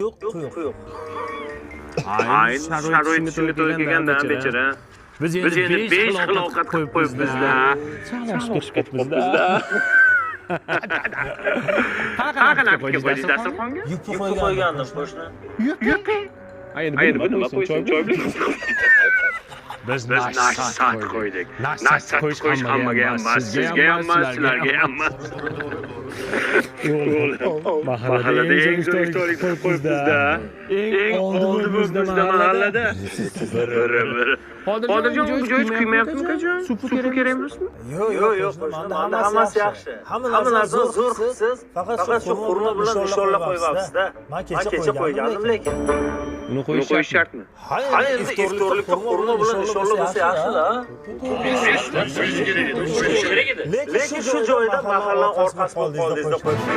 Yo'q, yo'q. Ayni sharoit tushunga to'g'ri kelganda bechora. Biz endi 5 xil ovqat qo'yib qo'yibmiz-da. Chalashib ketibmiz-da. Qanaqa narxga qo'ydingiz dasturxonga? Yupqa qo'ygandim qo'shni. Yupqa. Endi bu nima qo'ysin? Choy bilan. Biz nashat qo'ydik. Nashat qo'yish hammaga ham emas, sizga ham emas, sizlarga ham emas. Mahallada eng zo'r iftorlik qo'yibmiz-da. Eng oldimizda mahallada. Bir. Hozirjon bu joy kuymayaptimi qachon? Supi kerak emasmi? Yo'q, manda hammasi yaxshi. Hamma narsa zo'r qilsiz. Faqat shu xurmo bilan nishonlab qo'yapsiz-da. Men kecha qo'ygandim lekin. Uni qo'yish shartmi? Hayır, endi iftorlikda xurmo bilan nishonlab bo'lsa yaxshi-da. Lekin shu joyda mahalla orqasida qoldingizda qo'yishdi.